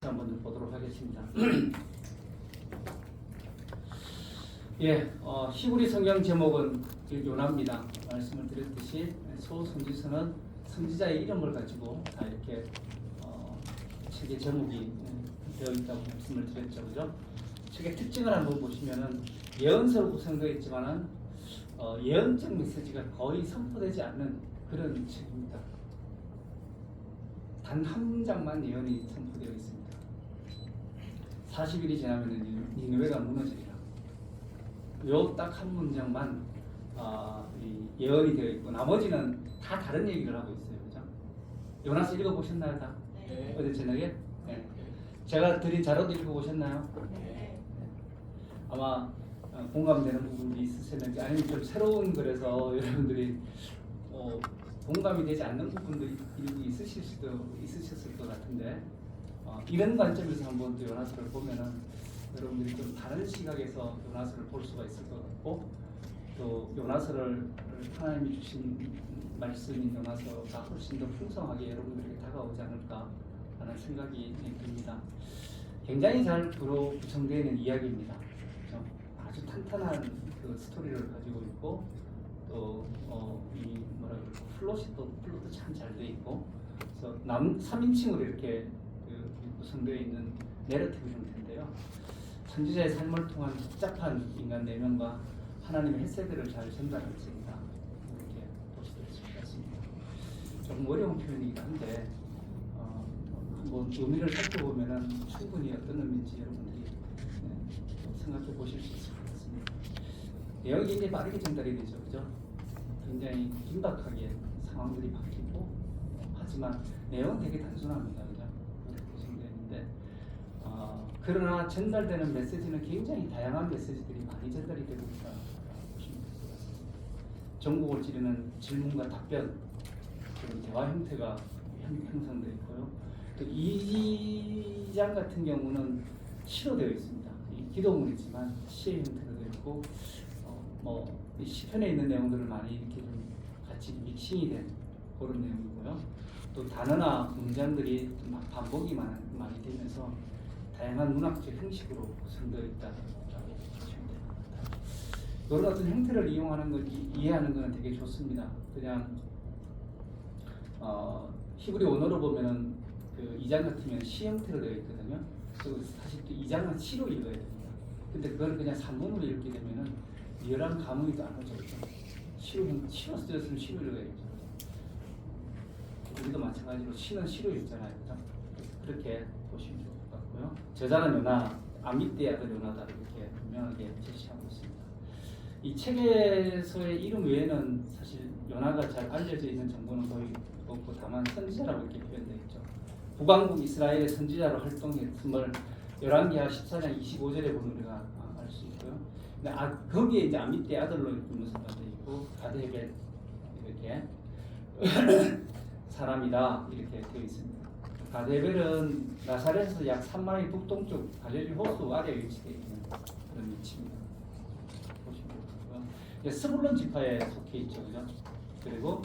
한번 좀 보도록 하겠습니다. 예, 히브리 성경 제목은 요나입니다. 말씀을 드렸듯이 소선지서는 선지자의 이름을 가지고 다 이렇게 책의 제목이 되어 있다고 말씀을 드렸죠, 그죠? 책의 특징을 한번 보시면은 예언서로 구성되어 있지만은 예언적 메시지가 거의 선포되지 않는 그런 책입니다. 단 한 문장만 예언이 선포되어 있습니다. 40일이 지나면 니느웨가 무너지리라. 요 딱 한 문장만 예언이 되어 있고 나머지는 다 다른 얘기를 하고 있어요, 그죠? 요나스 읽어보셨나요, 다? 네. 어제 저녁에? 네. 제가 드린 자료도 읽어보셨나요? 네. 아마 공감되는 부분이 있으셨는지 아니면 좀 새로운 글에서 여러분들이 공감이 되지 않는 부분도 일부 있으셨을 것 같은데 이런 관점에서 한번 또 요나서를 보면은 여러분들이 좀 다른 시각에서 요나서를 볼 수가 있을 것 같고 또 요나서를 하나님이 주신 말씀인 요나서가 훨씬 더 풍성하게 여러분들에게 다가오지 않을까 하는 생각이 듭니다. 굉장히 잘 구성되어 있는 이야기입니다. 그렇죠? 아주 탄탄한 그 스토리를 가지고 있고 또 이 뭐라 그럴까 플롯도 참 잘 돼 있고 그래서 3인칭으로 이렇게 구성되어 있는 내러티브 형태인데요. 선지자의 삶을 통한 복잡한 인간 내면과 하나님의 헤세드를 잘 전달하는 책이다. 이렇게 보시면 될 것 같습니다. 조금 어려운 표현이긴 한데 한번 의미를 살펴보면은 충분히 어떤 의미인지 여러분들이 생각해 보실 수 있을 것 같습니다. 내용이 굉장히 빠르게 전달이 되죠, 그죠? 굉장히 긴박하게 상황들이 바뀌고 하지만 내용은 되게 단순합니다, 그죠? 그렇게 구성되는데 그러나 전달되는 메시지는 굉장히 다양한 메시지들이 많이 전달이 되고 있다고 보시면 될 것 같습니다. 전국을 찌르는 질문과 답변 그런 대화 형태가 형성되어 있고요. 또 2장 같은 경우는 시로 되어 있습니다. 기도문이지만 시의 형태로 되어 있고 이 시편에 있는 내용들을 많이 이렇게 좀 같이 믹싱이 된 그런 내용이고요. 또 단어나 문장들이 막 반복이 많이 되면서 다양한 문학적 형식으로 구성되어 있다고 보시면 됩니다. 이런 어떤 형태를 이용하는 것, 이해하는 것은 되게 좋습니다. 그냥 히브리 언어로 보면은 그 2장 같으면 시 형태로 되어 있거든요. 그리고 사실 또 2장은 시로 읽어야 됩니다. 근데 그걸 그냥 산문으로 읽게 되면은 리얼한 감흥이 또 안 오죠. 시로 쓰였으면 시로 읽어야겠죠. 우리도 마찬가지로 시는 시로 읽잖아요, 그죠? 그렇게 보시면 좋을 것 같고요. 저자는 요나, 아미떼의 아들 요나다 이렇게 분명하게 제시하고 있습니다. 이 책에서의 이름 외에는 사실 요나가 잘 알려져 있는 정보는 거의 없고 다만 선지자라고 이렇게 표현되어 있죠. 북왕국 이스라엘의 선지자로 활동했음을 열왕기하 14장 25절에 보면 우리가 알 수 있고요. 근데 거기에 이제 아미떼 아들로 이렇게 묘사가 되어 있고 가데벨 이렇게 사람이다 이렇게 되어 있습니다. 가데벨은 나사렛에서 약 3마일 북동쪽 갈릴리 호수 아래에 위치되어 있는 그런 위치입니다. 보시면 되고요. 스불론 지파에 속해 있죠, 그죠? 그리고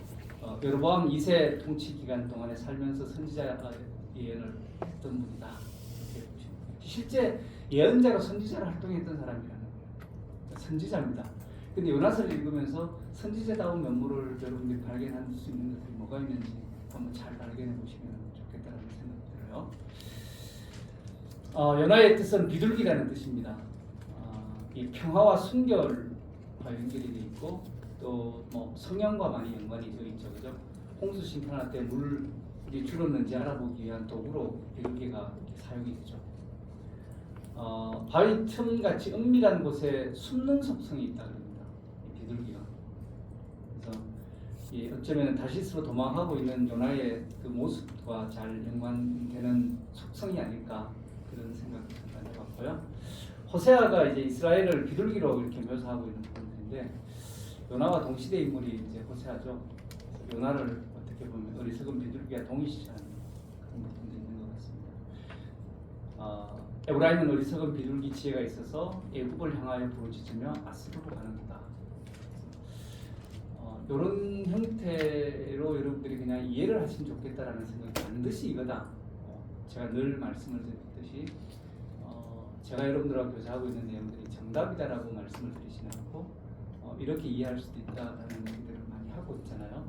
여로보암 2세 통치 기간 동안에 살면서 선지자 예언을 했던 분이다. 이렇게 보시면 됩니다. 실제 예언자로 선지자로 활동했던 사람이라는 거예요. 선지자입니다. 근데 요나서를 읽으면서 선지자다운 면모를 여러분들이 발견할 수 있는 것들이 뭐가 있는지 한번 잘 발견해 보시면 좋겠다는 생각이 들어요. 요나의 뜻은 비둘기라는 뜻입니다. 이 평화와 순결과 연결이 되어 있고 또 뭐 성령과 많이 연관이 되어 있죠, 그죠? 홍수 심판할 때 물이 줄었는지 알아보기 위한 도구로 비둘기가 이렇게 사용이 되죠. 바위 틈 같이 은밀한 곳에 숨는 속성이 있다 그럽니다. 이 비둘기가. 그래서 어쩌면 다시스로 도망하고 있는 요나의 그 모습과 잘 연관되는 속성이 아닐까 그런 생각을 잠깐 해봤고요. 호세아가 이제 이스라엘을 비둘기로 이렇게 묘사하고 있는 부분인데 요나와 동시대 인물이 이제 호세아죠. 요나를 어떻게 보면 어리석은 비둘기와 동일시하는 그런 부분도 있는 것 같습니다. 에브라임은 어리석은 비둘기 지혜가 있어서 애굽을 향하여 부르짖으며 아스루로 가는구나. 이런 형태로 여러분들이 그냥 이해를 하시면 좋겠다라는 생각이 반드시 이거다. 제가 늘 말씀을 드렸듯이 제가 여러분들하고 교제하고 있는 내용들이 정답이다라고 말씀을 드리지는 않고 이렇게 이해할 수도 있다라는 얘기들을 많이 하고 있잖아요.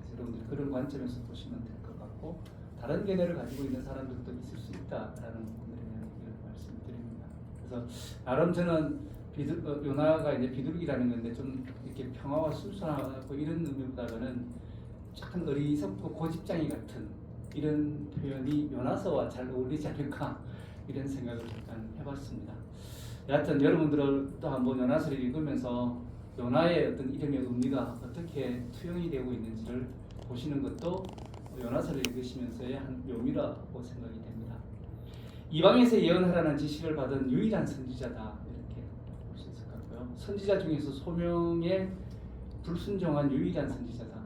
그래서 여러분들 그런 관점에서 보시면 될 것 같고 다른 견해를 가지고 있는 사람들도 있을 수 있다라는 부분에 대한 얘기를 말씀드립니다. 그래서 나름 저는 요나가 이제 비둘기라는 건데 좀 이렇게 평화와 순수하고 이런 의미보다는 약간 어리석고 고집장이 같은 이런 표현이 요나서와 잘 어울리지 않을까 이런 생각을 잠깐 해봤습니다. 여하튼 여러분들도 한번 요나서를 읽으면서 요나의 어떤 이름의 의미가 어떻게 투영이 되고 있는지를 보시는 것도 요나서를 읽으시면서의 한 묘미라고 생각이 됩니다. 이방에서 예언하라는 지시를 받은 유일한 선지자다 이렇게 볼 수 있을 것 같고요. 선지자 중에서 소명에 불순종한 유일한 선지자다.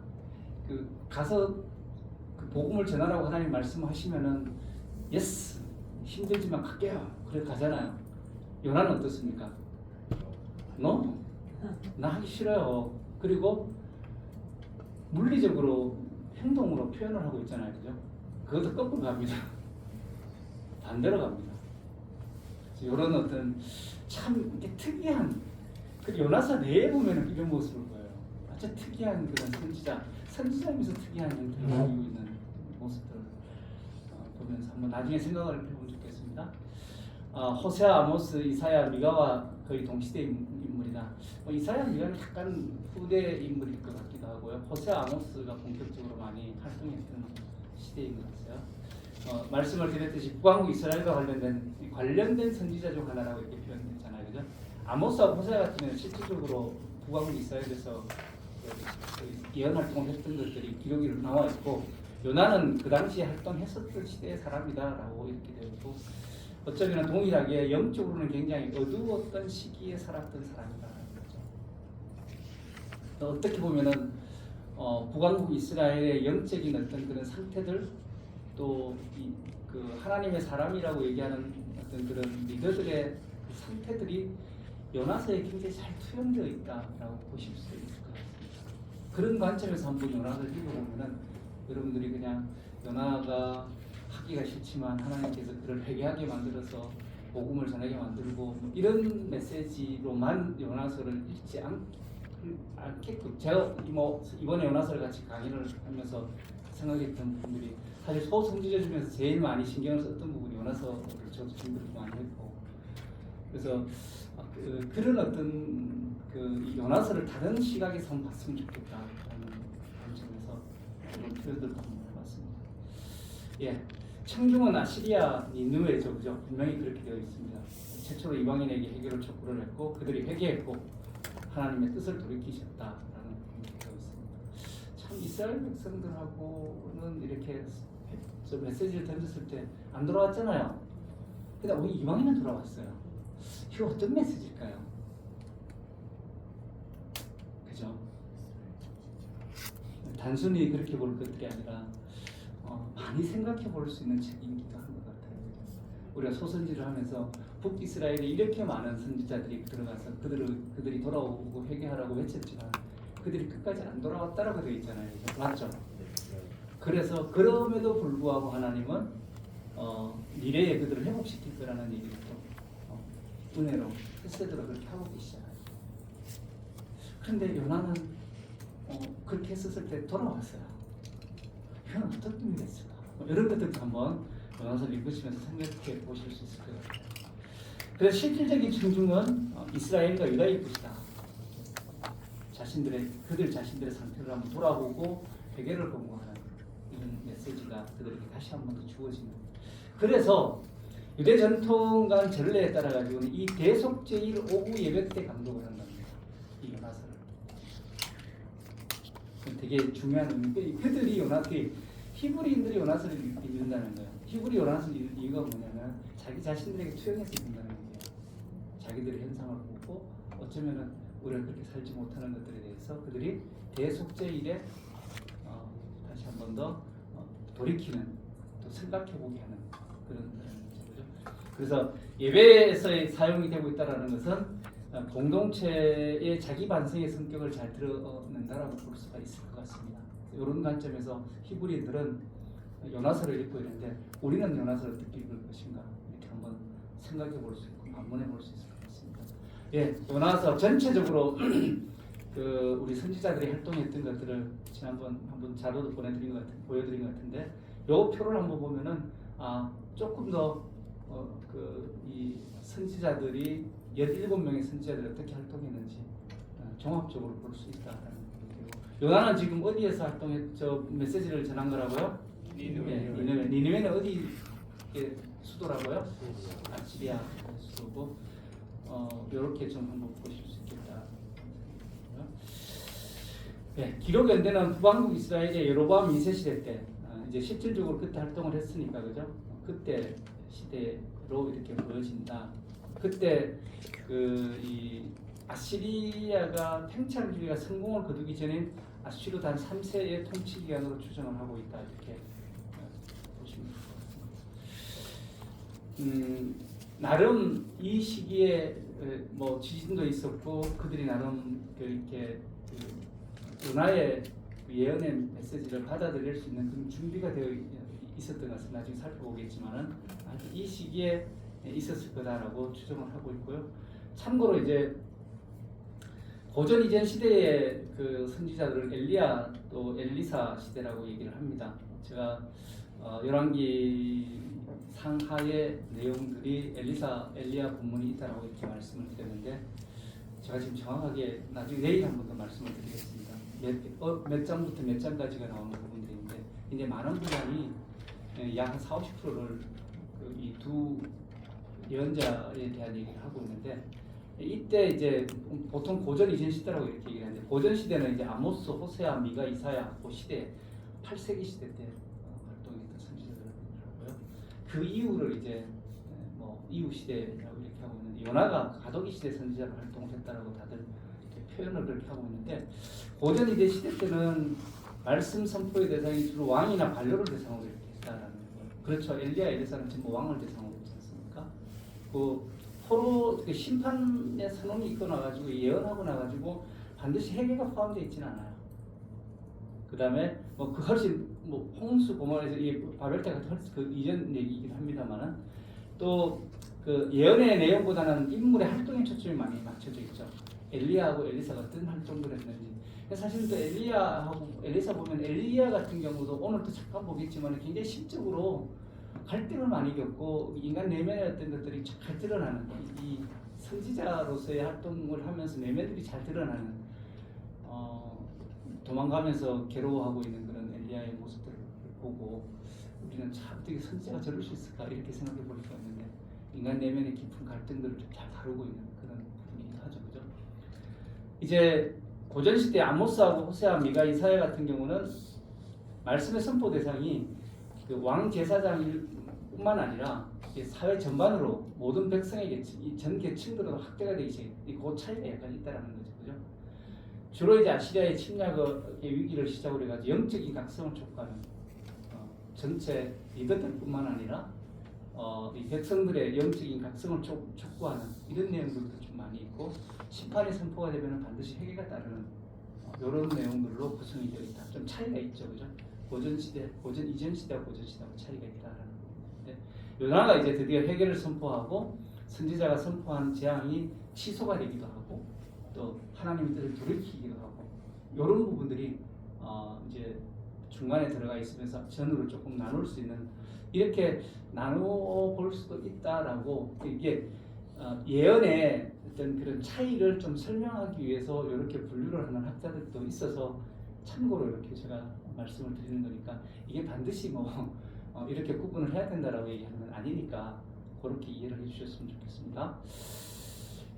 가서 그 복음을 전하라고 하나님 말씀하시면은 예스 힘들지만 갈게요. 그래 가잖아요. 요나는 어떻습니까? No? 나 하기 싫어요. 그리고 물리적으로 행동으로 표현을 하고 있잖아요. 그죠? 그것도 거꾸로 갑니다. 반대로 갑니다. 이런 어떤 참 이렇게 특이한 그 요나서 내에 보면 이런 모습을 보여요. 아주 특이한 그런 선지자이면서 특이한 형태를 가지고 있는 모습들을 보면서 한번 나중에 생각을 해보면 좋겠습니다. 호세아, 아모스, 이사야, 미가와 거의 동시대 인물이다. 이사야, 미가는 약간 후대 인물일 것 같기도 하고요. 호세아, 아모스가 본격적으로 많이 활동했던 시대인 것 같아요. 말씀을 드렸듯이 북왕국 이스라엘과 관련된 선지자 중 하나라고 이렇게 표현했잖아요, 그죠? 아모스와 호세아 같은 경우는 실질적으로 북왕국 이스라엘에서 예언 활동을 했던 것들이 기록이 나와 있고, 요나는 그 당시에 활동했었던 시대의 사람이다라고 이렇게 되어 있고, 어쩌면 동일하게 영적으로는 굉장히 어두웠던 시기에 살았던 사람이다라는 거죠. 어떻게 보면은 북왕국 이스라엘의 영적인 어떤 그런 상태들, 또 그 하나님의 사람이라고 얘기하는 어떤 그런 리더들의 그 상태들이 요나서에 굉장히 잘 투영되어 있다라고 보실 수 있을 것 같습니다. 그런 관점에서 한번 요나를 읽어보면은 여러분들이 그냥 요나가 하기가 싫지만 하나님께서 그를 회개하게 만들어서 복음을 전하게 만들고 이런 메시지로만 요나서를 읽지 않게끔 제가 이번에 요나서를 같이 강의를 하면서 생각했던 부분들이 사실 소선지자 중에서 제일 많이 신경을 썼던 부분이 요나서를 저도 준비를 많이 했고, 그래서 그런 어떤 그 요나서를 다른 시각에서 한번 봤으면 좋겠다라는 관점에서 그런 표현들을 한번 해봤습니다. 예, 청중은 아시리아 니느웨죠, 그죠? 분명히 그렇게 되어 있습니다. 최초로 이방인에게 해결을 촉구를 했고 그들이 회개했고 하나님의 뜻을 돌이키셨다라는 부분이 되어 있습니다. 참 이스라엘 백성들하고는 이렇게 저 메시지를 던졌을 때 안 돌아왔잖아요. 근데 우리 이방인은 돌아왔어요. 이거 어떤 메시지일까요? 그죠? 단순히 그렇게 볼 것들이 아니라 많이 생각해 볼 수 있는 책이기도 한 것 같아요. 우리가 소선지를 하면서 북이스라엘에 이렇게 많은 선지자들이 들어가서 그들이 돌아오고 회개하라고 외쳤지만 그들이 끝까지 안 돌아왔다라고 되어 있잖아요. 맞죠? 그래서 그럼에도 불구하고 하나님은 미래에 그들을 회복시킬 거라는 얘기를 또 은혜로 헤세드로 그렇게 하고 계시잖아요. 그런데 요나는 그렇게 했었을 때 돌아왔어요. 이건 어떤 의미가 있을까? 이런 것들도 한번 요나서를 읽으시면서 생각해 보실 수 있을 것 같아요. 그래서 실질적인 청중은 이스라엘과 유다일 것이다. 그들 자신들의 상태를 한번 돌아보고 회개를 권고하는 이런 메시지가 그들에게 다시 한 번 더 주어지는. 그래서 유대 전통과 전례에 따라 가지고는 이 대속제일 오후 예배 때 강독을 한답니다. 이 요나서를. 되게 중요한 의미인데 그들이 히브리인들이 요나서를 읽는다는 거예요. 히브리 요나서를 읽는 이유가 뭐냐면 자기 자신들에게 투영해서 읽는다는 거예요. 자기들의 현상을 보고 어쩌면은 우리가 그렇게 살지 못하는 것들에 대해서 그들이 대속제일에 다시 한 번 더 돌이키는, 또 생각해보게 하는 그런 문제죠. 그래서 예배에서 사용이 되고 있다는 것은 공동체의 자기 반성의 성격을 잘 드러낸다라고 볼 수가 있을 것 같습니다. 이런 관점에서 히브리인들은 요나서를 읽고 있는데 우리는 요나서를 어떻게 읽을 것인가 이렇게 한번 생각해 볼 수 있고 반문해 볼 수 있을 것 같습니다. 예, 요나서 전체적으로 그 우리 선지자들이 활동했던 것들을 지난번 한번 자료도 보여드린 것 같은데 요 표를 한번 보면은 조금 더 이 선지자들이 17명의 선지자들이 어떻게 활동했는지 종합적으로 볼 수 있다라는 거고요. 요나는 지금 어디에서 활동했죠? 메시지를 전한 거라고요? 니느웨는 어디 수도라고요? 아시리아 수도고 이렇게 좀 한번 보실 수 있겠다. 네, 기록 연대는 북왕국 이스라엘의 여로보암 2세 시대 때 이제 실질적으로 그때 활동을 했으니까 그죠? 그때 시대로 이렇게 보여진다. 그때 이 아시리아가 팽창주의가 성공을 거두기 전에 아수르 단 3세의 통치 기간으로 추정을 하고 있다 이렇게 보시면 됩니다. 나름 이 시기에 뭐 지진도 있었고 그들이 나름 이렇게 은하의 예언의 메시지를 받아들일 수 있는 그런 준비가 되어 있었던 것을 나중에 살펴보겠지만은 이 시기에 있었을 거다라고 추정을 하고 있고요. 참고로 이제 고전 이전 시대의 그 선지자들을 엘리야 또 엘리사 시대라고 얘기를 합니다. 제가 열왕기 상하의 내용들이 엘리야 본문이 있다라고 이렇게 말씀을 드렸는데 제가 지금 정확하게 나중에 내일 한 번 더 말씀을 드리겠습니다. 몇 장부터 몇 장까지가 나오는 부분들인데 이제 많은 부분이 약 40~50%를 이 두 예언자에 대한 얘기를 하고 있는데 이때 이제 보통 고전 이전 시대라고 이렇게 얘기를 하는데 고전 시대는 이제 아모스, 호세아, 미가, 이사야 그 시대 8세기 시대 때 활동했던 선지자들이라고요. 그 이후를 이제 뭐 이후 시대라고 이렇게 하고 있는데 요나가 가도기 시대 선지자로 활동을 했다라고 다들 이렇게 표현을 그렇게 하고 있는데 고전 이전 시대 때는 말씀 선포의 대상이 주로 왕이나 관료를 대상으로 이렇게 했다라는 거예요. 그렇죠. 엘리야, 엘리사는 전부 왕을 대상으로 했지 않습니까? 서로 심판의 선언이 있고 나가지고 예언하고 나가지고 반드시 회개가 포함되어 있지는 않아요. 그 다음에 뭐 그 훨씬 뭐 홍수 고모에서 이 바벨탑 같은 훨씬 그 이전 얘기이긴 합니다만은 또 그 예언의 내용보다는 인물의 활동에 초점이 많이 맞춰져 있죠. 엘리야하고 엘리사가 어떤 활동을 했는지. 사실 또 엘리야하고 엘리사 보면 엘리야 같은 경우도 오늘도 잠깐 보겠지만 굉장히 심적으로 갈등을 많이 겪고 인간 내면의 어떤 것들이 잘 드러나는 이 선지자로서의 활동을 하면서 내면들이 잘 드러나는 도망가면서 괴로워하고 있는 그런 엘리야의 모습들을 보고 우리는 참 어떻게 선지자가 저럴 수 있을까 이렇게 생각해 볼 수가 있는데 인간 내면의 깊은 갈등들을 좀 잘 다루고 있는 그런 부분이기도 하죠, 그죠? 이제 고전 시대 아모스하고 호세아, 미가, 이사야 같은 경우는 말씀의 선포 대상이 그 왕 제사장뿐만 아니라 사회 전반으로 모든 백성에게 전 계층들로 확대가 되기 시작해요. 그 차이가 약간 있다라는 거죠, 그죠? 주로 이제 아시리아의 침략의 위기를 시작으로 해가지고 영적인 각성을 촉구하는 전체 리더들뿐만 아니라 이 백성들의 영적인 각성을 촉구하는 이런 내용들도 좀 많이 있고 심판이 선포가 되면 반드시 회개가 따르는 이런 내용들로 구성이 되어 있다. 좀 차이가 있죠, 그죠? 고전 시대, 고전 이전 시대와 고전 시대하고 차이가 있다라는 건데 요나가 이제 드디어 회개를 선포하고 선지자가 선포한 재앙이 취소가 되기도 하고 또 하나님의 뜻을 돌이키기도 하고 이런 부분들이 이제 중간에 들어가 있으면서 전후를 조금 나눌 수 있는 이렇게 나누어 볼 수도 있다라고 이게 예언의 어떤 그런 차이를 좀 설명하기 위해서 이렇게 분류를 하는 학자들도 있어서 참고로 이렇게 제가 말씀을 드리는 거니까 이게 반드시 뭐 이렇게 구분을 해야 된다라고 얘기하는 건 아니니까 그렇게 이해를 해주셨으면 좋겠습니다.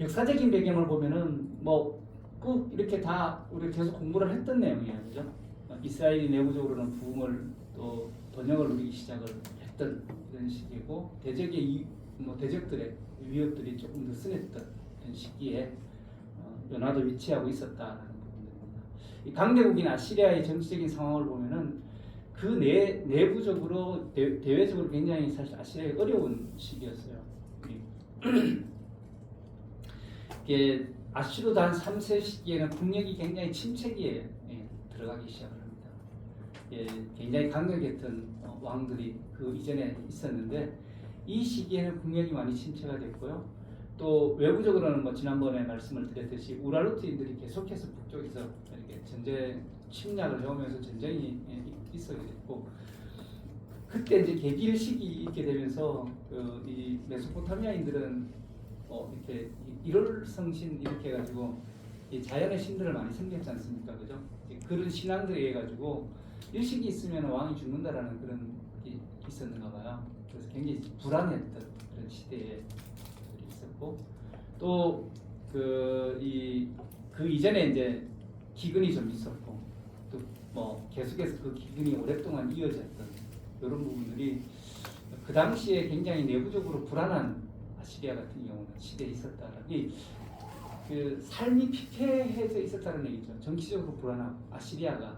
역사적인 배경을 보면은 뭐 꼭 이렇게 다 우리 계속 공부를 했던 내용이에요, 그죠? 이스라엘이 내부적으로는 부흥을 또 번영을 누리기 시작을 했던 이런 시기고 대적들의 위협들이 조금 더 심했던 그런 시기에 요나도 위치하고 있었다라는 부분입니다. 이 강대국인 아시리아의 정치적인 상황을 보면은 그 내부적으로 대외적으로 굉장히 사실 아시리아가 어려운 시기였어요. 이게 아수르 단 3세 시기에는 국력이 굉장히 침체기에 들어가기 시작을 합니다. 굉장히 강력했던 왕들이 그 이전에 있었는데 이 시기에는 국력이 많이 침체가 됐고요. 또 외부적으로는 뭐 지난번에 말씀을 드렸듯이 우랄루트인들이 계속해서 북쪽에서 이렇게 전쟁 침략을 해오면서 전쟁이 있어게 됐고 그때 이제 개길식이 있게 되면서 이 메소포타미아인들은 이렇게 일월성신 이렇게 해가지고 이 자연의 신들을 많이 섬겼지 않습니까, 그죠? 그런 신앙들에 의해 가지고 일식이 있으면 왕이 죽는다라는 그런 게 있었는가 봐요. 그래서 굉장히 불안했던 그런 시대에 있었고 또 그 이전에 이제 기근이 좀 있었고 또 뭐 계속해서 그 기근이 오랫동안 이어졌던 이런 부분들이 그 당시에 굉장히 내부적으로 불안한 아시리아 같은 경우는 시대에 있었다라는 그 삶이 피폐해져 있었다는 얘기죠. 정치적으로 불안하고 아시리아가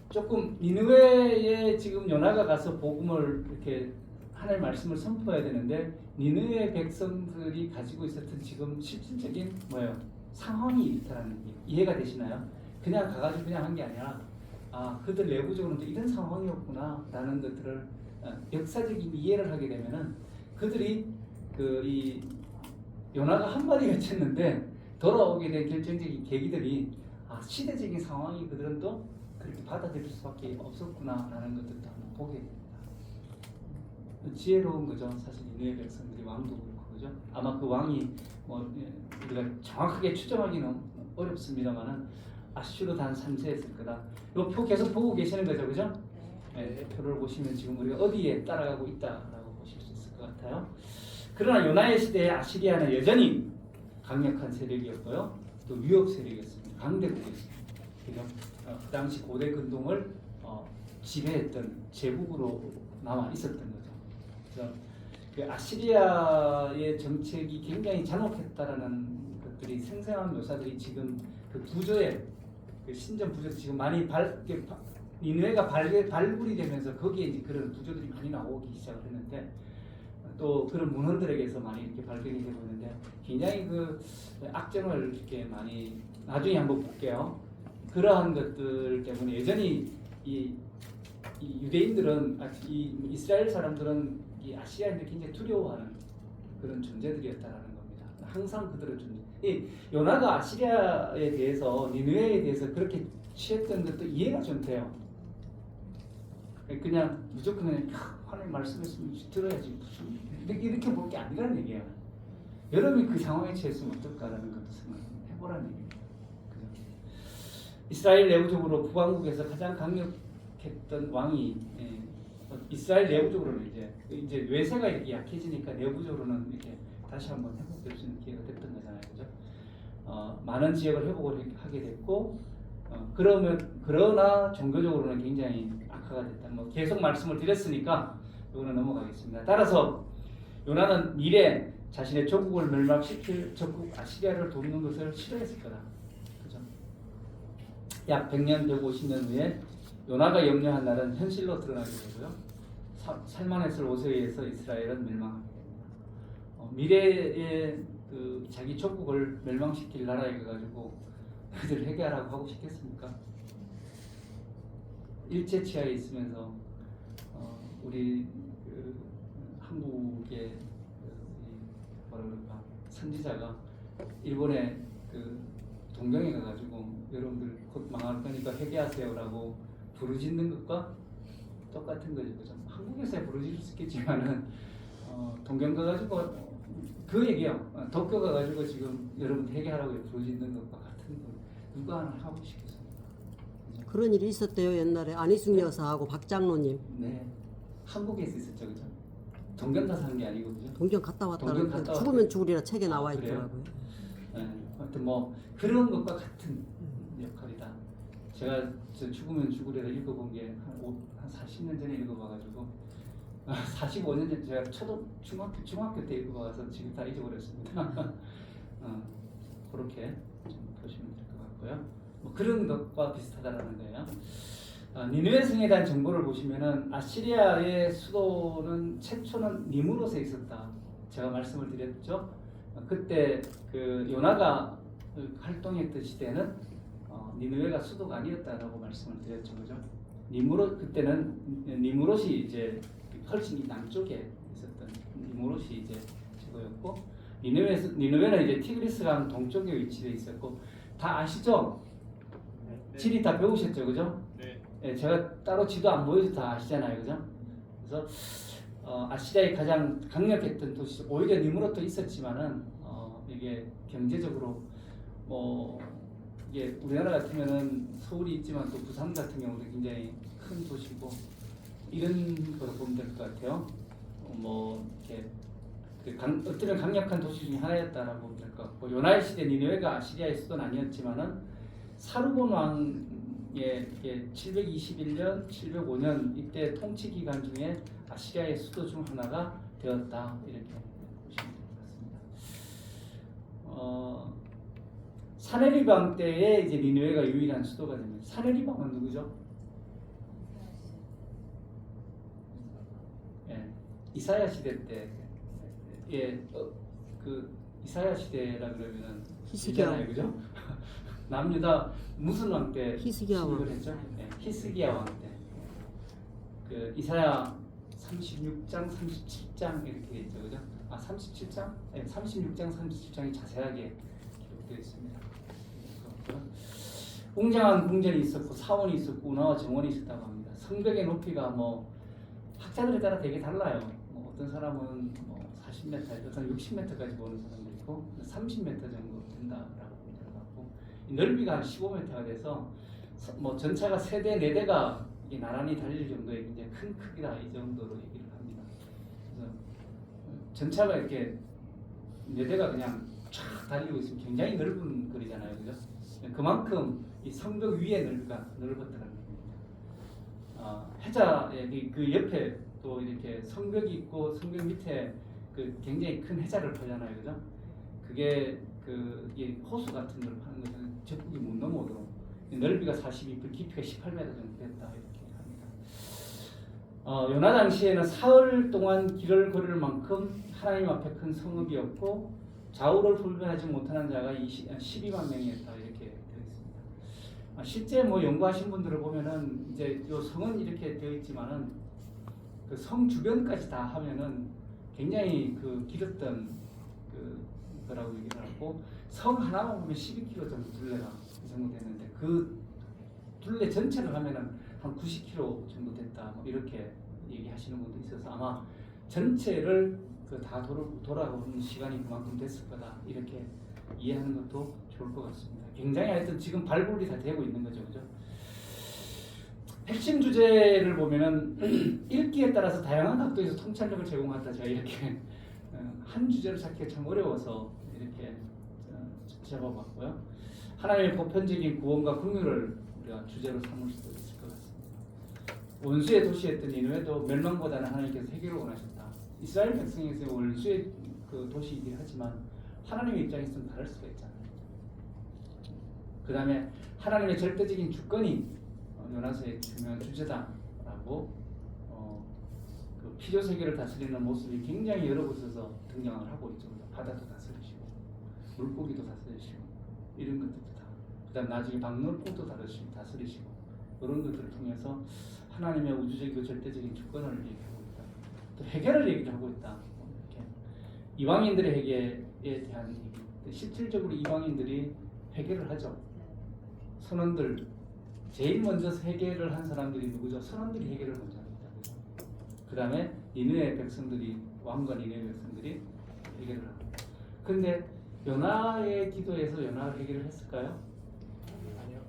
조금 니느웨에 지금 요나가 가서 복음을 이렇게 하나님의 말씀을 선포해야 되는데 니느웨 백성들이 가지고 있었던 지금 실질적인 상황이 있다는 게 이해가 되시나요? 그냥 가가지고 그냥 한 게 아니라 그들 내부적으로도 이런 상황이었구나라는 것들을 역사적인 이해를 하게 되면은 그들이 이 요나가 한마디 외쳤는데 돌아오게 된 결정적인 계기들이 시대적인 상황이 그들은 또 그렇게 받아들일 수밖에 없었구나라는 것들도 한번 보게 됩니다. 지혜로운 거죠. 사실 니느웨 백성들이 왕도 그렇고 그죠. 아마 그 왕이 우리가 정확하게 추정하기는 어렵습니다만은 아슈르 단 3세였을 거다. 이 표 계속 보고 계시는 거죠, 그죠? 네, 표를 보시면 지금 우리가 어디에 따라가고 있다라고 보실 수 있을 것 같아요. 그러나 요나의 시대에 아시리아는 여전히 강력한 세력이었고요. 또 위협 세력이었습니다. 강대국이었습니다. 그죠? 그 당시 고대 근동을 지배했던 제국으로 남아 있었던 거죠. 그래서 그 아시리아의 정책이 굉장히 잔혹했다라는 것들이 생생한 묘사들이 지금 그 부조에 그 신전 부조도 지금 많이 니느웨가 발굴이 되면서 거기에 이제 그런 부조들이 많이 나오기 시작을 했는데 또 그런 문헌들에게서 많이 이렇게 발견이 되고 있는데 굉장히 그 악정을 이렇게 많이 나중에 한번 볼게요. 그러한 것들 때문에 여전히 이 유대인들은 이 이스라엘 사람들은 이 아시아인들 굉장히 두려워하는 그런 존재들이었다라는 겁니다. 항상 그들은 이 요나가 아시리아에 대해서 니느웨에 대해서 그렇게 취했던 것도 이해가 좀 돼요. 그냥 무조건 그냥 하나님 말씀했으면 들어야지 무슨 이렇게 볼 게 아니라는 얘기예요. 여러분이 그 상황에 처했으면 어떨까라는 것도 생각해보라는 얘기예요. 그죠? 이스라엘 내부적으로 북왕국에서 가장 강력했던 왕이 이스라엘 내부적으로는 이제 외세가 이렇게 약해지니까 내부적으로는 이렇게 다시 한번 회복될 수 있는 기회가 됐던 거잖아요, 그죠? 많은 지역을 회복을 하게 됐고, 그러나 종교적으로는 굉장히 악화가 됐다. 계속 말씀을 드렸으니까 이거는 넘어가겠습니다. 따라서 요나는 미래 자신의 조국을 멸망시킬 적국 아시리아를 돕는 것을 싫어했을 거다. 그죠? 약 100년, 150년 후에 요나가 염려한 날은 현실로 드러나게 되고요. 살만했을 옷에 의해서 이스라엘은 멸망합니다. 미래에 그 자기 조국을 멸망시킬 나라에 가가지고 그들 회개하라고 하고 싶겠습니까? 일제 치하에 있으면서 우리 한국의 뭐라 그럴까 선지자가 일본에 그 동경에 가가지고 여러분들 곧 망할 거니까 회개하세요라고 부르짖는 것과 똑같은 거죠, 그죠? 한국에서야 부르짖을 수 있겠지만은 동경 가가지고 그 얘기요. 도쿄 가가지고 지금 여러분 회개하라고 부르짖는 것과 같은 거 누가 하나 하고 싶겠습니까? 그죠? 그런 일이 있었대요 옛날에 안희숙 여사하고 박장로님. 네, 한국에서 있었죠, 그죠? 동경 가서 한 게 아니고 그죠? 동경 갔다 동경 왔다는 갔다 죽으면 죽으리라 책에 나와 그래요? 있더라고요. 네, 하여튼 뭐 그런 것과 같은 역할이다. 제가 저 죽으면 죽으리라 읽어본 게 한 40년 전에 읽어봐가지고 45년 전에 제가 중학교 때 읽어봐서 지금 다 잊어버렸습니다. 그렇게 좀 보시면 될 것 같고요. 뭐 그런 것과 비슷하다는 거예요. 니느웨 성에 대한 정보를 보시면은 아시리아의 수도는 최초는 니무롯에 있었다. 제가 말씀을 드렸죠. 그때 그 요나가 활동했던 시대는 니느웨가 수도가 아니었다라고 말씀을 드렸죠, 그죠? 그때는 니무롯이 이제 훨씬 이 남쪽에 있었던 니무롯이 이제 제도였고, 니느웨는 이제 티그리스강 동쪽에 위치해 있었고, 다 아시죠? 네. 지리 다 배우셨죠, 그죠? 네. 예, 제가 따로 지도 안 보여도 다 아시잖아요, 그죠? 그래서 아시리아의 가장 강력했던 도시, 오히려 니무롯도 있었지만은 이게 경제적으로 뭐 이게 우리나라 같으면은 서울이 있지만 또 부산 같은 경우도 굉장히 큰 도시고 이런 거로 보면 될 것 같아요. 뭐 이렇게 어쩌면 강력한 도시 중에 하나였다라고 보면 될 것 같고, 요나의 시대 니느웨가 아시리아의 수도는 아니었지만은 사르곤 왕의 721년, 705년 이때 통치 기간 중에 아시리아의 수도 중 하나가 되었다, 이렇게 보시면 될 것 같습니다. 사네리방 때에 이제 니느웨가 유일한 수도가 됩니다. 사네리방은 누구죠? 예, 이사야 시대 때, 그 이사야 시대라 그러면은 히스기야. 있잖아요, 그죠? 남유다 무슨 왕 때 히스기야 왕. 했죠? 예, 히스기야 왕 때. 그 이사야 36장, 37장 이렇게 돼 있죠, 그죠? 37장? 네, 36장, 37장이 자세하게 기록되어 있습니다. 웅장한 궁전이 있었고 사원이 있었고 운하와 정원이 있었다고 합니다. 성벽의 높이가 뭐 학자들에 따라 되게 달라요. 뭐 어떤 사람은 뭐 40m, 어떤 60m까지 보는 사람도 있고 30m 정도 된다라고 보고, 넓이가 한 15m가 돼서 뭐 전차가 3대, 4대가 나란히 달릴 정도의 굉장히 큰 크기다, 이 정도로 얘기를 합니다. 그래서 전차가 이렇게 4대가 그냥 쫙 달리고 있으면 굉장히 넓은 거리잖아요, 그죠? 그만큼 이 성벽 위의 넓이가 넓었다는 겁니다. 해자의 그 옆에 또 이렇게 성벽이 있고 성벽 밑에 그 굉장히 큰 해자를 펴잖아요, 그죠? 그게 이 호수 같은 걸 파는 것은 적국이 못 넘어오도록 넓이가 42, 깊이가 18m 정도 됐다, 이렇게 합니다. 요나 당시에는 사흘 동안 길을 걸을 만큼 하나님 앞에 큰 성읍이었고 좌우를 분별하지 못하는 자가 12만 명이었다, 이렇게 되어 있습니다. 실제 뭐 연구하신 분들을 보면은 이제 요 성은 이렇게 되어 있지만은 그 성 주변까지 다 하면은 굉장히 그 길었던 거라고 얘기를 하고, 성 하나만 보면 12km 정도 둘레가 이 정도 됐는데 그 둘레 전체를 하면은 한 90km 정도 됐다, 뭐 이렇게 얘기하시는 분도 있어서 아마 전체를 다 돌아오는 시간이 그만큼 됐을 거다, 이렇게 이해하는 것도 좋을 것 같습니다. 굉장히 하여튼 지금 발굴이 다 되고 있는 거죠, 그죠? 핵심 주제를 보면은 읽기에 따라서 다양한 각도에서 통찰력을 제공한다. 제가 이렇게 한 주제를 찾기가 참 어려워서 이렇게 잡아봤고요. 하나님의 보편적인 구원과 긍휼을 우리가 주제로 삼을 수도 있을 것 같습니다. 원수의 도시였던 니느웨도 멸망보다는 하나님께서 해결을 원하셨다. 이스라엘 백성에서 원수의 그 도시이긴 하지만 하나님의 입장에서는 다를 수가 있잖아요. 그 다음에 하나님의 절대적인 주권이 요나서의 중요한 주제다라고 그 피조 세계를 다스리는 모습이 굉장히 여러 곳에서 등장을 하고 있죠. 바다도 다스리시고 물고기도 다스리시고 이런 것들도 다. 그다음 나중에 박물관도 다스리시고 그런 것들을 통해서 하나님의 우주적이고 절대적인 주권을 얘기하고 있다. 또 해결을 얘기를 하고 있다. 이렇게 이방인들의 해결에 대한 얘기. 실질적으로 이방인들이 해결을 하죠. 선원들 제일 먼저 해결을 한 사람들이 누구죠? 선원들이 해결을 먼저 합니다. 그 다음에 니느웨 백성들이, 왕과 니느웨 백성들이 해결을 하고. 근데 요나의 기도에서 요나를 해결을 했을까요? 아니요.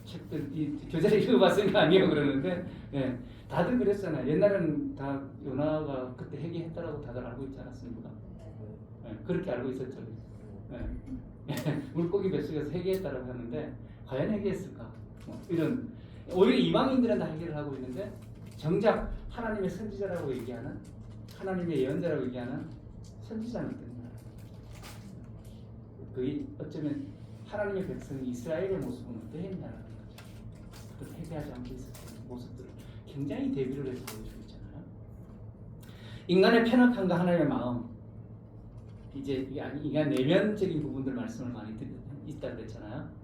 책들 이 교재를 읽어봤으니까 아니요 그러는데, 예, 다들 그랬잖아요. 옛날에는 다 요나가 그때 해결했다라고 다들 알고 있지 않았습니까? 예, 그렇게 알고 있었죠. 예. 물고기 뱃속에서 해결했다라고 하는데 과연 해결했을까? 이런, 오히려 이방인들은 다 해결을 하고 있는데 정작 하나님의 선지자라고 얘기하는, 하나님의 예언자라고 얘기하는 선지자는 어떤 거야? 그게 어쩌면 하나님의 백성 이스라엘의 모습은 어떠했냐라는 거죠. 어떤 회개하지 않고 있었던 모습들을 굉장히 대비를 해서 보여주고 있잖아요. 인간의 편악함과 하나님의 마음, 이제 인간 내면적인 부분들 말씀을 많이 있다고 그랬잖아요.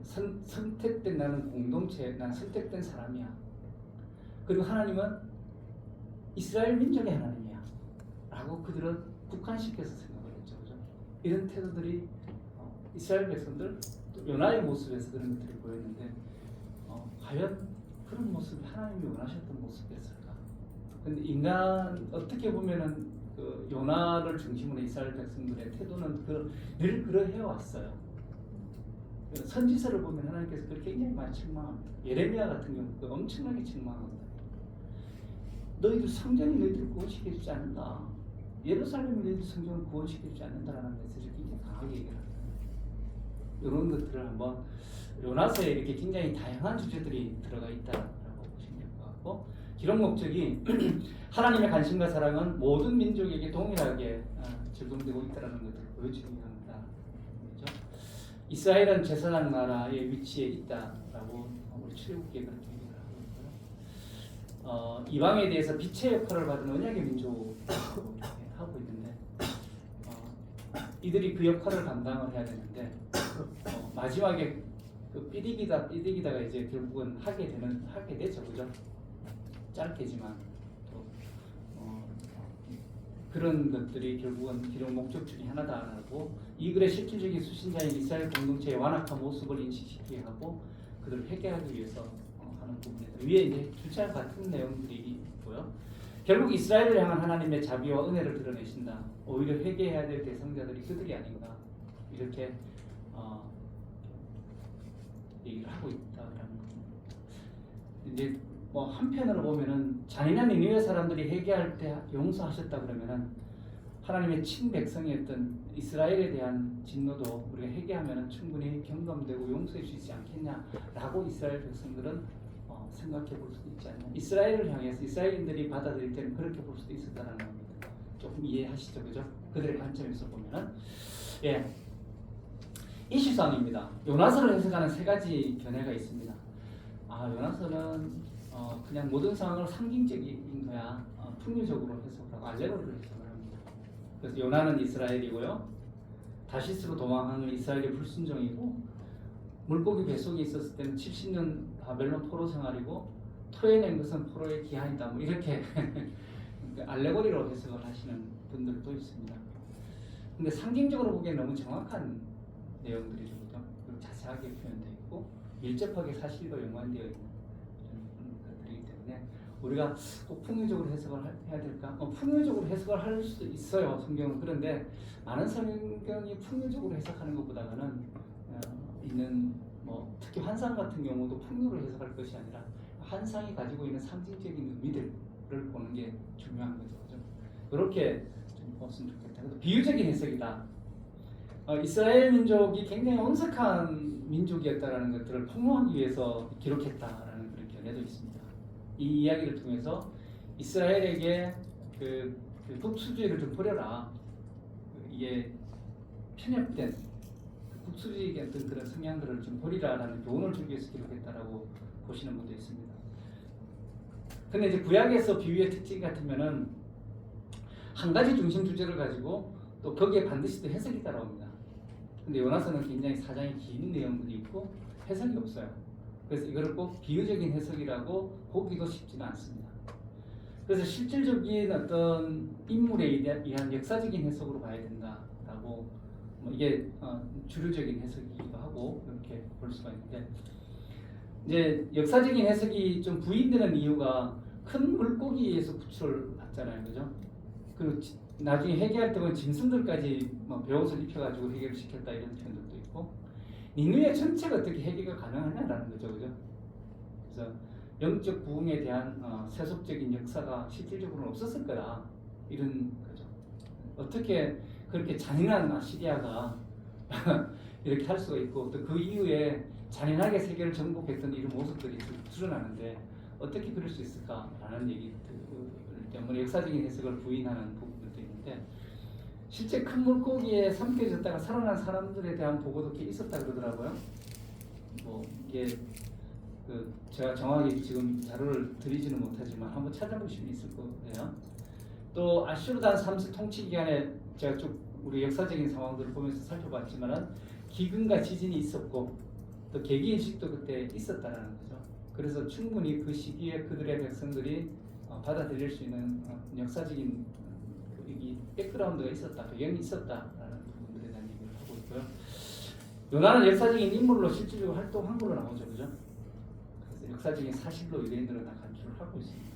선택된 나는 공동체, 난 선택된 사람이야. 그리고 하나님은 이스라엘 민족의 하나님이야. 라고 그들은 국한시켜서 생각을 했죠. 그죠? 이런 태도들이 이스라엘 백성들, 또 요나의 모습에서 그런 것들이 보였는데 과연 그런 모습이 하나님이 원하셨던 모습이었을까? 근데 인간 어떻게 보면은 그 요나를 중심으로 이스라엘 백성들의 태도는 늘 그러해 왔어요. 선지서를 보면 하나님께서 그걸 굉장히 많이 책망합니다. 예레미야 같은 경우 엄청나게 책망합니다. 너희들 성전이 너희들을 구원시켜주지 않는다. 예루살렘이 너희들 성전을 구원시켜주지 않는다라는 메시지를 굉장히 강하게 얘기합니다. 이런 것들을 한번 요나서에 이렇게 굉장히 다양한 주제들이 들어가 있다라고 보시면 될 것 같고, 기록 목적이 하나님의 관심과 사랑은 모든 민족에게 동일하게 적용되고 있다는 것을 보여주기 합니다. 그렇죠? 이스라엘은 제사장 나라의 위치에 있다라고 우리 출애굽기에 그렇게 얘기를 하고 있고요. 이방에 대해서 빛의 역할을 받은 언약의 민족으로 이렇게 하고 있는데 이들이 그 역할을 감당을 해야 되는데 마지막에 그 삐디기다가 이제 결국은 하게 되죠, 그죠? 짧게지만 또 그런 것들이 결국은 기록 목적 중에 하나다라고 이 글의 실질적인 수신자인 이스라엘 공동체의 완악한 모습을 인식시키게 하고 그들을 회개하기 위해서 하는 부분에서 위에 이제 주차 같은 내용들이 있고요. 결국 이스라엘을 향한 하나님의 자비와 은혜를 드러내신다. 오히려 회개해야 될 대상자들이 그들이 아닌가 이렇게 얘기를 하고 있다라는 겁니다. 이제 뭐 한편으로 보면은 잔인한 니느웨 사람들이 회개할 때 용서하셨다 그러면은 하나님의 친백성이었던 이스라엘에 대한 진노도 우리가 회개하면은 충분히 경감되고 용서해 주시지 않겠냐라고 이스라엘 백성들은 생각해 볼 수도 있지 않나. 이스라엘을 향해서 이스라엘인들이 받아들일 때는 그렇게 볼 수도 있었다라는 겁니다. 조금 이해하시죠, 그죠? 그들의 관점에서 보면은 예. 이슈상입니다. 요나서를 해석하는 세 가지 견해가 있습니다. 요나서는 그냥 모든 상황을 상징적인 거야. 풍류적으로 해석하고 알레고리로 해석을 합니다. 그래서 요나는 이스라엘이고요. 다시스로 도망하는 이스라엘의 불순종이고 물고기 뱃속에 있었을 때는 70년 바벨론 포로 생활이고 토해낸 것은 포로의 기한이다. 뭐 이렇게 알레고리로 해석을 하시는 분들도 있습니다. 근데 상징적으로 보기엔 너무 정확한 내용들이죠. 그리고 자세하게 표현되어 있고 밀접하게 사실과 연관되어 있는 것들이기 때문에 우리가 꼭 풍요적으로 해석을 해야 될까? 풍요적으로 해석을 할 수도 있어요. 성경은. 그런데 많은 성경이 풍요적으로 해석하는 것보다는 있는 뭐 특히 환상 같은 경우도 풍요로 해석할 것이 아니라 환상이 가지고 있는 상징적인 의미들을 보는 게 중요한 거죠. 그렇게 좀 봤으면 좋겠다. 그래서 비유적인 해석이다. 이스라엘 민족이 굉장히 온색한 민족이었다라는 것들을 폭로하기 위해서 기록했다라는 그런 견해도 있습니다. 이 이야기를 통해서 이스라엘에게 그 국수주의를 좀 버려라. 이게 편협된 국수주의의 어떤 그런 성향들을 좀 버리라라는 교훈을 주기 위해서 기록했다라고 보시는 분도 있습니다. 근데 이제 구약에서 비유의 특징 같으면은 한 가지 중심 주제를 가지고 또 거기에 반드시 또 해석이 따라옵니다. 근데 요나서는 굉장히 사장이 긴 내용들이 있고 해석이 없어요. 그래서 이거를 꼭 비유적인 해석이라고 보기도 쉽지는 않습니다. 그래서 실질적인 어떤 인물에 의한 역사적인 해석으로 봐야 된다라고 뭐 이게 주류적인 해석이기도 하고 이렇게 볼 수가 있는데 이제 역사적인 해석이 좀 부인되는 이유가 큰 물고기에서 구출을 받잖아요, 그죠? 그리고 나중에 회개할 때 보면 짐승들까지 뭐 베옷을 입혀가지고 회개를 시켰다 이런 표현들도 있고 니느웨 전체가 어떻게 회개가 가능하냐라는 거죠, 그죠? 그래서 영적 부흥에 대한 세속적인 역사가 실질적으로는 없었을 거다 이런 거죠. 어떻게 그렇게 잔인한 아시리아가 이렇게 할 수가 있고 또 그 이후에 잔인하게 세계를 정복했던 이런 모습들이 드러나는데 어떻게 그럴 수 있을까라는 얘기 때문에 역사적인 해석을 부인하는 부분들도 있는데 실제 큰 물고기에 삼켜졌다가 살아난 사람들에 대한 보고도 꽤 있었다 그러더라고요. 뭐 이게 제가 정확하게 지금 자료를 드리지는 못하지만 한번 찾아보시면 있을 거예요. 또 아슈르단 3세 통치 기간에 제가 쭉 우리 역사적인 상황들을 보면서 살펴봤지만은 기근과 지진이 있었고 또 계기인식도 그때 있었다라는 거죠. 그래서 충분히 그 시기에 그들의 백성들이 받아들일 수 있는 역사적인 이 백그라운드가 있었다, 배경이 있었다라는 부분들에 대한 얘기를 하고 있고요. 요나는 역사적인 인물로 실질적으로 활동한 걸로 나오죠, 그죠? 그래서 역사적인 사실로 유대인들은 다 간주를 하고 있습니다.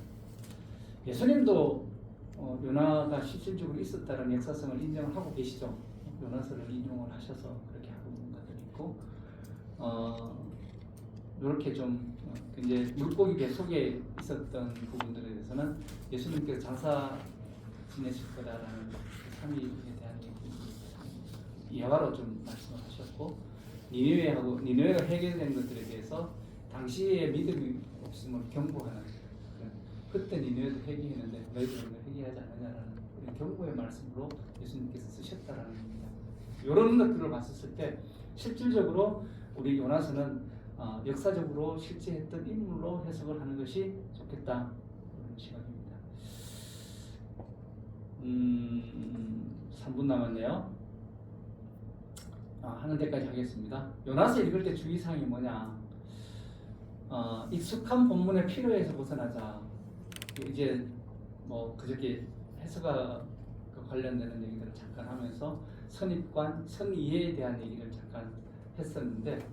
예수님도 요나가 실질적으로 있었다는 역사성을 인정을 하고 계시죠. 요나서를 인용을 하셔서 그렇게 하고 있는 것들이 있고, 이렇게 좀 이제 물고기 배 속에 있었던 부분들에 대해서는 예수님께서 장사 지내실 거다라는 삼위에 대한 예화로 좀 말씀을 하셨고, 니느웨가 해결된 것들에 대해서 당시의 믿음이 없음을 경고하는, 그때 니느웨도 회개했는데 너희들은 왜 회개하지 않느냐라는 그런 경고의 말씀으로 예수님께서 쓰셨다라는 겁니다. 이런 것들을 봤을 때 실질적으로 우리 요나서는 역사적으로 실제 했던 인물로 해석을 하는 것이 좋겠다, 그런 시각입니다. 3분 남았네요. 하는 데까지 하겠습니다. 요나서 읽을 때 주의사항이 뭐냐? 익숙한 본문의 필요에서 벗어나자. 이제 뭐 그저께 해석과 관련되는 얘기들을 잠깐 하면서 선입관, 선이해에 대한 얘기를 잠깐 했었는데,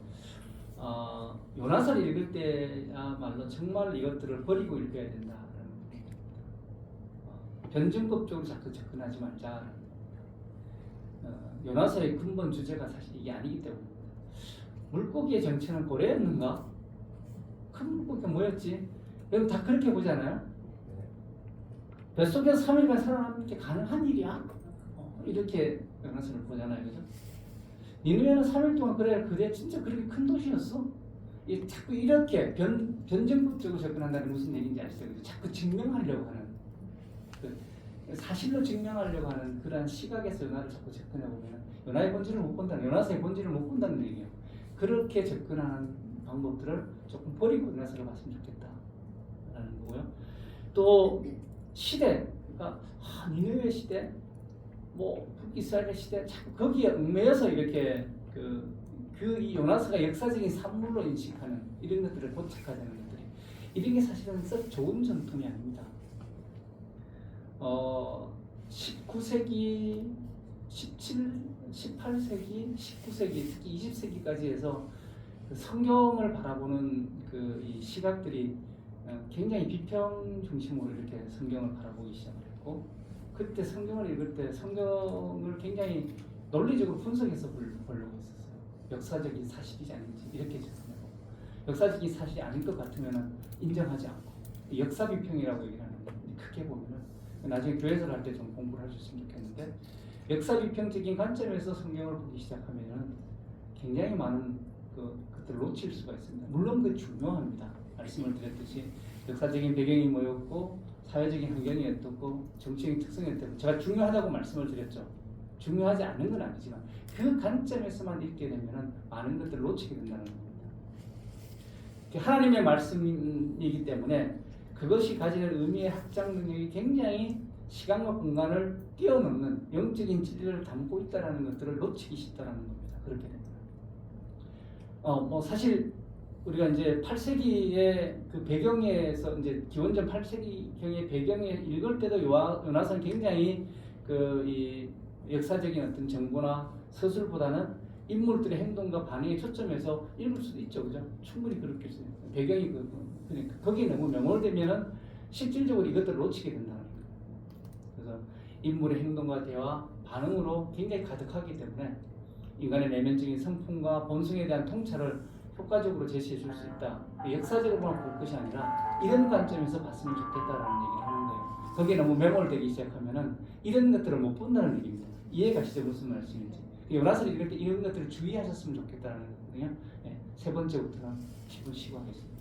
요나서를 읽을 때야말로 정말 이것들을 버리고 읽어야 된다라는 겁니다. 변증법적으로 자꾸 접근하지 말자. 요나서의 근본 주제가 사실 이게 아니기 때문입니다. 물고기의 정체는 고래였는가? 큰 물고기가 뭐였지? 여러분 다 그렇게 보잖아요. 뱃속에서 3일간 살아남는 게 가능한 일이야? 이렇게 요나서를 보잖아요, 그죠? 니느웨는 3일 동안 그래 진짜 그렇게 큰 도시였어? 자꾸 이렇게 변증법적으로 접근한다는 게 무슨 얘기인지 아시죠? 자꾸 증명하려고 하는, 사실로 증명하려고 하는 그러한 시각에서 요나를 자꾸 접근해 보면 요나의 본질을 못 본다는, 요나서의 본질을 못 본다는 얘기예요. 그렇게 접근하는 방법들을 조금 버리고 요나서를 봤으면 좋겠다라는 거고요. 또 시대, 그러니까 니느웨 시대, 뭐 북이스라엘 시대, 자꾸 거기에 얽매여서 이렇게 이 요나서가 역사적인 산물로 인식하는 이런 것들을 고착화되는 것들이, 이런 게 사실은 썩 좋은 전통이 아닙니다. 19세기, 18세기, 19세기, 특히 20세기까지 해서 그 성경을 바라보는 이 시각들이 굉장히 비평 중심으로 이렇게 성경을 바라보기 시작을 했고, 그때 성경을 읽을 때 성경을 굉장히 논리적으로 분석해서 보려고 했었어요. 역사적인 사실이지 아닌지 이렇게 접근하고, 역사적인 사실이 아닌 것 같으면 인정하지 않고, 역사 비평이라고 얘기를 하는데 크게 보면은 나중에 교회에서 할 때 좀 공부를 하셨으면 좋겠는데, 역사 비평적인 관점에서 성경을 보기 시작하면은 굉장히 많은 것들을 놓칠 수가 있습니다. 물론 그 중요합니다. 말씀을 드렸듯이 역사적인 배경이 뭐였고, 사회적인 환경이 어떻고, 정치적인 특성이 어떻고, 제가 중요하다고 말씀을 드렸죠. 중요하지 않은 건 아니지만 그 관점에서만 읽게 되면은 많은 것들을 놓치게 된다는 겁니다. 하나님의 말씀이기 때문에 그것이 가지는 의미의 확장 능력이 굉장히 시간과 공간을 뛰어넘는 영적인 진리를 담고 있다는 것들을 놓치기 쉽다는 겁니다. 그렇게 됩니다. 뭐 사실 우리가 이제 8세기의 그 배경에서 이제 기원전 8세기경의 배경에 읽을 때도 요나서는 굉장히 이 역사적인 어떤 정보나 서술보다는 인물들의 행동과 반응에 초점해서 읽을 수도 있죠, 그죠? 충분히 그렇게 있어요. 배경이 그러니까 거기에 너무 명월되면은 실질적으로 이것들을 놓치게 된다는 거예요. 그래서 인물의 행동과 대화, 반응으로 굉장히 가득하기 때문에 인간의 내면적인 성품과 본성에 대한 통찰을 효과적으로 제시해 줄 수 있다. 역사적으로만 볼 것이 아니라 이런 관점에서 봤으면 좋겠다라는 얘기를 하는 거예요. 거기에 너무 매몰되기 시작하면은 이런 것들을 못 본다는 얘기입니다. 이해가시죠? 무슨 말씀인지. 요나서를 읽을 때 이런 것들을 주의하셨으면 좋겠다는 거거든요. 네, 세 번째부터는 10분 쉬고 하겠습니다.